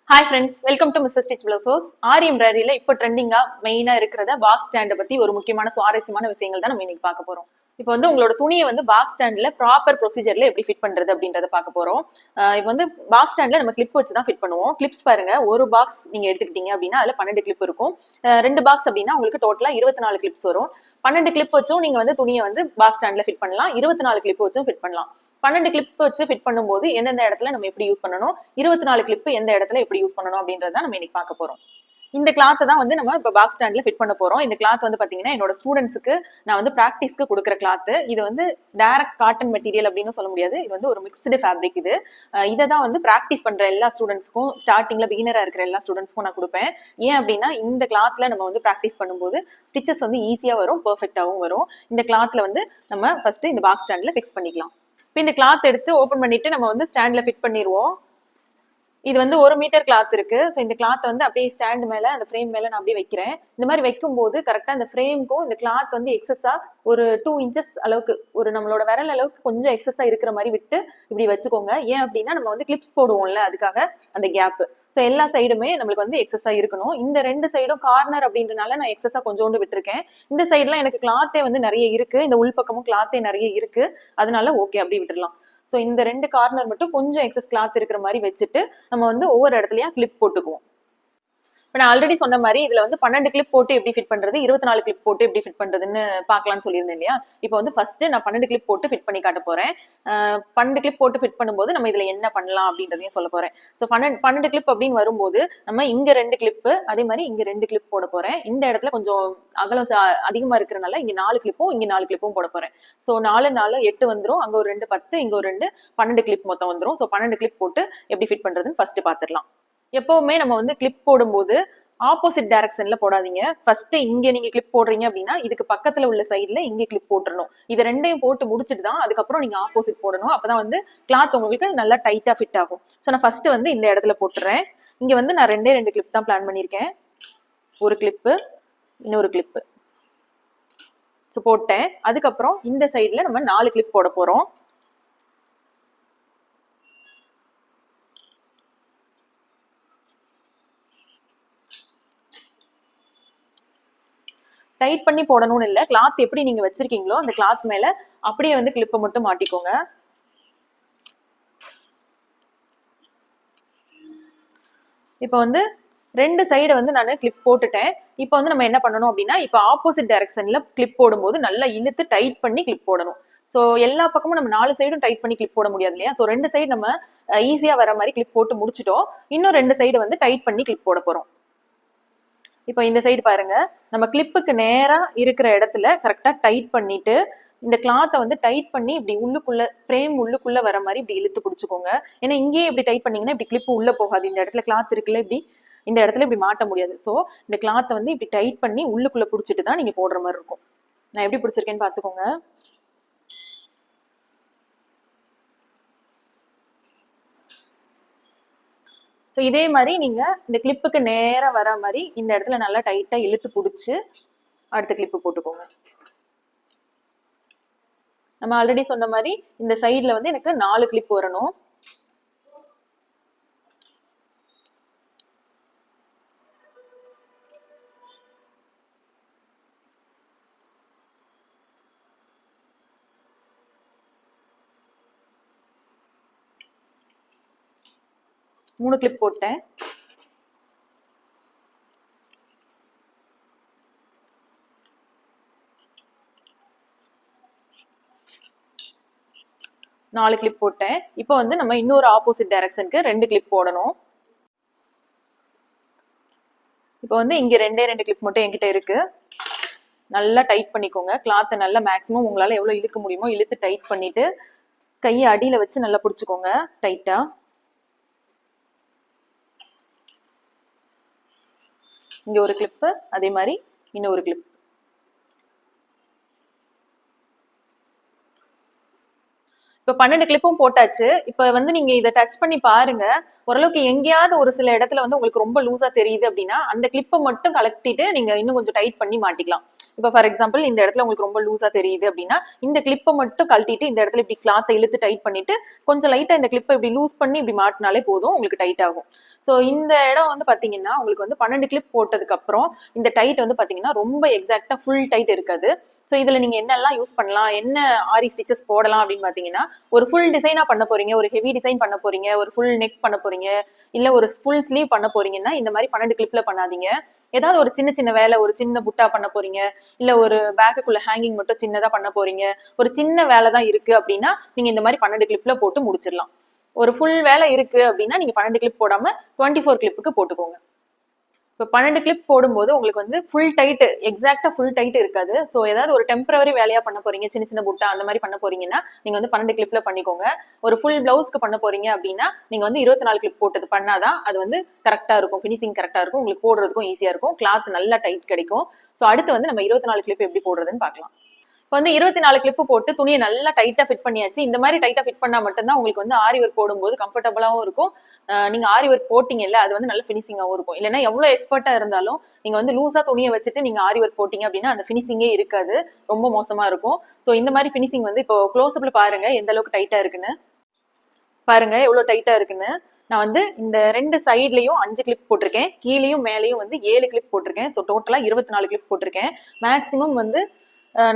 Hi friends, welcome to Mr. Stitch Blossos. ஆரி எம்ப்ராய்டரியில இப்போ ட்ரெண்டிங்கா மெயினா இருக்கிறத பாக்ஸ் ஸ்டாண்டை பத்தி ஒரு முக்கியமான சுவாரஸ்யமான விஷயங்கள் தான் நம்ம இன்னைக்கு பார்க்க போறோம். இப்போ வந்து உங்களோட துணியை வந்து பாக்ஸ் ஸ்டாண்ட்ல ப்ராப்பர் ப்ரொசீஜர்ல எப்படி ஃபிட் பண்றது அப்படின்றத பார்க்க போறோம். இப்போ வந்து பாக்ஸ் ஸ்டாண்ட்ல நம்ம கிளிப் வச்சு தான் ஃபிட் பண்ணுவோம். கிளிப்ஸ் பாருங்க, ஒரு பாக்ஸ் நீங்க எடுத்துக்கிட்டீங்க அப்படின்னா அதுல 12 கிளிப் இருக்கும். 2 பாக்ஸ் அப்படின்னா உங்களுக்கு டோட்டலா 24 கிளிப்ஸ் வரும். 12 கிளிப் வச்சும் நீங்க வந்து துணியை வந்து பாக்ஸ் ஸ்டாண்ட்ல ஃபிட் பண்ணலாம். 24 கிளிப் வச்சும் ஃபிட் பண்ணலாம். 12 கிளிப் வச்சு ஃபிட் பண்ணும்போது எந்தெந்த இடத்துல நம்ம எப்படி யூஸ் பண்ணணும், 24 கிளிப் எந்த இடத்துல எப்படி யூஸ் பண்ணணும் அப்படின்றத நம்ம இன்னைக்கு பார்க்க போறோம். இந்த கிளாத்தை தான் வந்து நம்ம இப்போ பாக்ஸ் ஸ்டாண்ட்ல ஃபிட் பண்ண போறோம். இந்த கிளாத் வந்து பாத்தீங்கன்னா என்னோட ஸ்டூடெண்ட்ஸ்க்கு நான் வந்து ப்ராக்டிஸ்க்கு கொடுக்குற கிளாத். இது வந்து டைரக்ட் காட்டன் மெட்டீரியல் அப்படின்னு சொல்ல முடியாது. இது வந்து ஒரு மிக்ஸ்டு ஃபேப்ரிக். இது இதை தான் வந்து ப்ராக்டிஸ் பண்ற எல்லா ஸ்டூடெண்ட்ஸ்க்கும், ஸ்டார்டிங்ல பிகினரா இருக்கிற எல்லா ஸ்டூடெண்ட்ஸ்க்கும் நான் கொடுப்பேன். ஏன் அப்படின்னா இந்த கிளாத்ல நம்ம வந்து ப்ராக்டிஸ் பண்ணும்போது ஸ்டிச்சஸ் வந்து ஈஸியா வரும், பெர்ஃபெக்டாவும் வரும். இந்த கிளாத்ல வந்து நம்ம ஃபர்ஸ்ட் இந்த பாக்ஸ் ஸ்டாண்ட்ல ஃபிக்ஸ் பண்ணிக்கலாம். இப்போ இந்த கிளாத் எடுத்து ஓபன் பண்ணிட்டு நம்ம வந்து ஸ்டாண்ட்ல ஃபிட் பண்ணிடுவோம். இது வந்து 1 மீட்டர் கிளாத் இருக்கு. ஸோ இந்த கிளாத் வந்து அப்படியே ஸ்டாண்ட் மேல, அந்த ஃப்ரேம் மேல நான் அப்படியே வைக்கிறேன். இந்த மாதிரி வைக்கும்போது கரெக்டா இந்த ஃப்ரேம்க்கும் இந்த கிளாத் வந்து எக்ஸஸா ஒரு 2 இன்ச்சஸ் அளவுக்கு, ஒரு நம்மளோட விரல் அளவுக்கு கொஞ்சம் எக்ஸஸா இருக்கிற மாதிரி விட்டு இப்படி வச்சுக்கோங்க. ஏன் அப்படின்னா நம்ம வந்து கிளிப்ஸ் போடுவோம்ல, அதுக்காக அந்த கேப். ஸோ எல்லா சைடுமே நம்மளுக்கு வந்து எக்ஸஸா இருக்கணும். இந்த 2 சைடும் கார்னர் அப்படின்றனால நான் எக்ஸஸா கொஞ்சோண்டு விட்டுருக்கேன். இந்த சைட்லாம் எனக்கு கிளாத்தே வந்து நிறைய இருக்கு, இந்த உள்பக்கமும் கிளாத்தே நிறைய இருக்கு, அதனால ஓகே அப்படி விட்டுடலாம். ஸோ இந்த 2 கார்னர் மட்டும் கொஞ்சம் எக்ஸஸ் கிளாத் இருக்கிற மாதிரி வச்சுட்டு நம்ம வந்து ஒவ்வொரு இடத்துலயா கிளிப் போட்டுக்குவோம். இப்போ நான் ஆல்ரெடி சொன்ன மாதிரி இதுல வந்து 12 கிளிப் போட்டு எப்படி ஃபிட் பண்றது, 24 கிளிப் போட்டு எப்படி ஃபிட் பண்றதுன்னு பார்க்கலாம்னு சொல்லியிருந்தேன் இல்லையா. இப்போ வந்து ஃபர்ஸ்ட் நான் 12 கிளிப் போட்டு ஃபிட் பண்ணி காட்ட போறேன். 12 கிளிப் போட்டு ஃபிட் பண்ணும்போது நம்ம இதுல என்ன பண்ணலாம் அப்படின்றதையும் சொல்ல போறேன். ஸோ 12 கிளிப் அப்படின்னு வரும்போது நம்ம இங்க 2 கிளிப்பு, அதே மாதிரி இங்க 2 கிளிப் போட போறேன். இந்த இடத்துல கொஞ்சம் அகலம் அதிகமா இருக்கிறனால இங்க 4 கிளிப்பும் இங்க 4 கிளிப்பும் போட போறேன். ஸோ 4 4 8 வந்துடும். அங்க ஒரு 2 10, இங்க ஒரு 2 12 கிளிப் மொத்தம் வந்துடும். ஸோ 12 கிளிப் போட்டு எப்படி ஃபிட் பண்றதுன்னு ஃபர்ஸ்ட் பாத்துடலாம். எப்பவுமே நம்ம வந்து கிளிப் போடும்போது ஆப்போசிட் டைரக்ஷன்ல போடாதீங்க. ஃபர்ஸ்ட் இங்க நீங்க கிளிப் போடுறீங்க அப்படின்னா இதுக்கு பக்கத்துல உள்ள சைடுல இங்க கிளிப் போட்டுறணும். இது ரெண்டையும் போட்டு முடிச்சுட்டு தான் அதுக்கப்புறம் நீங்க ஆப்போசிட் போடணும். அப்பதான் வந்து கிளாத் உங்களுக்கு நல்லா டைட்டா ஃபிட் ஆகும். ஸோ நான் ஃபர்ஸ்ட் வந்து இந்த இடத்துல போட்டுறேன். இங்க வந்து நான் 2 கிளிப் தான் பிளான் பண்ணியிருக்கேன். ஒரு கிளிப்பு, இன்னொரு கிளிப்பு. ஸோ போட்டேன். அதுக்கப்புறம் இந்த சைடுல நம்ம 4 கிளிப் போட போறோம். டைட் பண்ணி போடணும்னு இல்லை, கிளாத் எப்படி நீங்க வச்சிருக்கீங்களோ அந்த கிளாத் மேல அப்படியே வந்து கிளிப்பை மட்டும் மாட்டிக்கோங்க. இப்போ வந்து 2 சைடு வந்து நான் கிளிப் போட்டுட்டேன். இப்போ வந்து நம்ம என்ன பண்ணணும் அப்படின்னா, இப்போ ஆப்போசிட் டைரக்ஷன்ல கிளிப் போடும்போது நல்லா இழுத்து டைட் பண்ணி கிளிப் போடணும். ஸோ எல்லா பக்கமும் நம்ம 4 சைடும் டைட் பண்ணி கிளிப் போட முடியாது இல்லையா. ஸோ 2 சைடு நம்ம ஈஸியா வர மாதிரி கிளிப் போட்டு முடிச்சிட்டோம். இன்னும் 2 சைடு வந்து டைட் பண்ணி கிளிப் போட போறோம். இப்போ இந்த சைடு பாருங்க, நம்ம கிளிப்புக்கு நேரா இருக்கிற இடத்துல கரெக்டா டைட் பண்ணிட்டு இந்த கிளாத்தை வந்து டைட் பண்ணி இப்படி உள்ளுக்குள்ள ஃப்ரேம் உள்ளுக்குள்ள வர மாதிரி இப்படி இழுத்து பிடிச்சுக்கோங்க. ஏன்னா இங்கேயே இப்படி டைட் பண்ணீங்கன்னா இப்படி கிளிப்பு உள்ள போகாது. இந்த இடத்துல கிளாத் இருக்குல்ல, இப்படி இந்த இடத்துல இப்படி மாட்ட முடியாது. ஸோ இந்த கிளாத்தை வந்து இப்படி டைட் பண்ணி உள்ளுக்குள்ள பிடிச்சிட்டு தான் நீங்க போடுற மாதிரி இருக்கும். நான் எப்படி பிடிச்சிருக்கேன்னு பாத்துக்கோங்க. ஸோ இதே மாதிரி நீங்க இந்த கிளிப்புக்கு நேரா வர மாதிரி இந்த இடத்துல நல்லா டைட்டா இழுத்து பிடிச்சு அடுத்த கிளிப்பு போட்டுக்கோங்க. நம்ம ஆல்ரெடி சொன்ன மாதிரி இந்த சைட்ல வந்து எனக்கு 4 கிளிப் வரணும். மூணு கிளிப் போட்டேன். நாலு கிளிப் போட்டேன். இப்போ வந்து நம்ம இன்னொரு ஆப்போசிட் டைரக்ஷனுக்கு 2 கிளிப் போடணும். இப்போ வந்து இங்க 2 கிளிப் மட்டும் என்கிட்ட இருக்கு. நல்லா டைட் பண்ணிக்கோங்க. கிளாத்தை நல்லா மேக்ஸிமம் உங்களால எவ்வளவு இழுக்க முடியுமோ இழுத்து டைட் பண்ணிட்டு கையை அடியில வச்சு நல்லா பிடிச்சுக்கோங்க டைட்டா. இங்க ஒரு கிளிப்பு, அதே மாதிரி இன்னொரு கிளிப். இப்ப 12 கிளிப்பும் போட்டாச்சு. இப்ப வந்து நீங்க இதை டச் பண்ணி பாருங்க. ஓரளவுக்கு எங்கேயாவது ஒரு சில இடத்துல வந்து உங்களுக்கு ரொம்ப லூஸா தெரியுது அப்படின்னா அந்த கிளிப்பை மட்டும் கலட்டிட்டு நீங்க இன்னும் கொஞ்சம் டைட் பண்ணி மாட்டிக்கலாம். இப்ப ஃபார் எக்ஸாம்பிள் இந்த இடத்துல உங்களுக்கு ரொம்ப லூஸா தெரியுது அப்படின்னா இந்த கிளிப்பை மட்டும் கழட்டிட்டு இந்த இடத்துல இப்படி கிளாத்தை இழுத்து டைட் பண்ணிட்டு கொஞ்சம் லைட்டா இந்த கிளிப்பை இப்படி லூஸ் பண்ணி இப்படி மாட்டினாலே போதும், உங்களுக்கு டைட் ஆகும். ஸோ இந்த இடம் வந்து பாத்தீங்கன்னா உங்களுக்கு வந்து 12 கிளிப் போட்டதுக்கு அப்புறம் இந்த டைட் வந்து பாத்தீங்கன்னா ரொம்ப எக்ஸாக்டா ஃபுல் டைட் இருக்காது. ஸோ இதுல நீங்க என்னெல்லாம் யூஸ் பண்ணலாம், என்ன ஆரி ஸ்டிச்சஸ் போடலாம் அப்படின்னு பாத்தீங்கன்னா, ஒரு ஃபுல் டிசைனா பண்ண போறீங்க, ஒரு ஹெவி டிசைன் பண்ண போறீங்க, ஒரு ஃபுல் நெக் பண்ண போறீங்க, இல்ல ஒரு ஃபுல் ஸ்லீவ் பண்ண போறீங்கன்னா இந்த மாதிரி 12 கிளிப்ல பண்ணாதீங்க. ஏதாவது ஒரு சின்ன சின்ன வேலை, ஒரு சின்ன புட்டா பண்ண போறீங்க, இல்ல ஒரு பேக்குக்குள்ள ஹேங்கிங் மட்டும் சின்னதா பண்ண போறீங்க, ஒரு சின்ன வேலை தான் இருக்கு அப்படின்னா நீங்க இந்த மாதிரி 12 கிளிப்ல போட்டு முடிச்சிடலாம். ஒரு ஃபுல் வேலை இருக்கு அப்படின்னா நீங்க 12 கிளிப் போடாம 24 கிளிப்புக்கு போட்டுக்கோங்க. இப்போ 12 கிளிப் போடும்போது உங்களுக்கு வந்து ஃபுல் டைட், எக்ஸாக்டா ஃபுல் டைட் இருக்காது. ஸோ ஏதாவது ஒரு டெம்பரவரி வேலையா பண்ண போறீங்க, சின்ன சின்ன புட்டா அந்த மாதிரி பண்ண போறீங்கன்னா நீங்க வந்து 12 கிளிப்ல பண்ணிக்கோங்க. ஒரு ஃபுல் பிளவுஸ்க்கு பண்ண போறீங்க அப்படின்னா நீங்க வந்து 24 கிளிப் போட்டது பண்ணாதான் அது வந்து கரெக்டா இருக்கும், ஃபினிஷிங் கரெக்டா இருக்கும், உங்களுக்கு போடுறதுக்கும் ஈஸியா இருக்கும், கிளாத் நல்லா டைட் கிடைக்கும். ஸோ அடுத்து வந்து நம்ம 24 கிளிப் எப்படி போடுறதுன்னு பார்க்கலாம். இப்போ வந்து 24 கிளிப்பு போட்டு துணியை நல்லா டைட்டா ஃபிட் பண்ணியாச்சு. இந்த மாதிரி டைட்டா ஃபிட் பண்ணா மட்டும்தான் உங்களுக்கு வந்து ஆரி ஒர்க் போடும்போது கம்ஃபர்டபுளாவும் இருக்கும். நீங்க ஆரி ஒர்க் போட்டீங்கல்ல அது வந்து நல்ல ஃபினிஷிங்காவும் இருக்கும். இல்லைன்னா எவ்வளவு எக்ஸ்பர்ட்டா இருந்தாலும் நீங்க வந்து லூசா துணியை வச்சுட்டு நீங்க ஆரி ஒர்க் போட்டீங்க அப்படின்னா அந்த ஃபினிஷிங்கே இருக்காது, ரொம்ப மோசமா இருக்கும். ஸோ இந்த மாதிரி ஃபினிஷிங் வந்து இப்போ க்ளோஸ்அப்ல பாருங்க எந்த அளவுக்கு டைட்டா இருக்குன்னு. பாருங்க எவ்வளவு டைட்டா இருக்குன்னு. நான் வந்து இந்த 2 சைட்லயும் 5 கிளிப் போட்டிருக்கேன், கீழேயும் மேலேயும் வந்து 7 கிளிப் போட்டிருக்கேன். ஸோ டோட்டலா 24 கிளிப் போட்டிருக்கேன். மேக்சிமம் வந்து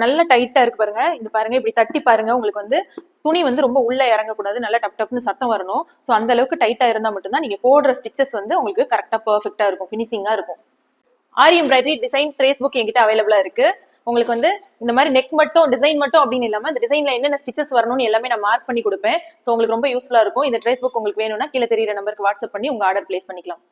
நல்லா டைட்டா இருக்கு பாருங்க. இந்த பாருங்க இப்படி தட்டி பாருங்க, உங்களுக்கு வந்து துணி வந்து ரொம்ப உள்ள இறங்கக்கூடாது, நல்லா டப் டப்னு சத்தம் வரணும். ஸோ அந்த அளவுக்கு டைட்டா இருந்தா மட்டும்தான் நீங்க போடுற ஸ்டிச்சஸ் வந்து உங்களுக்கு கரெக்டா பெர்ஃபெக்டா இருக்கும், ஃபினிஷிங்கா இருக்கும். ஆரி எம்ப்ராய்டரி டிசைன் ட்ரேஸ் புக் என்கிட்ட அவைலபிளா இருக்கு. உங்களுக்கு வந்து இந்த மாதிரி நெக் மட்டும் டிசைன் மட்டும் அப்படின்னு இல்லாம இந்த டிசைன்ல என்னென்ன ஸ்டிச்சஸ் வரணும்னு எல்லாமே நான் மார்க் பண்ணி கொடுப்பேன். ஸோ உங்களுக்கு ரொம்ப யூஸ்ஃபுல்லா இருக்கும். இந்த ட்ரேஸ் புக் உங்களுக்கு வேணும்னா கீழே தெரியுற நம்பருக்கு வாட்ஸ்அப் பண்ணி உங்க ஆர்டர் பிளேஸ் பண்ணிக்கலாம்.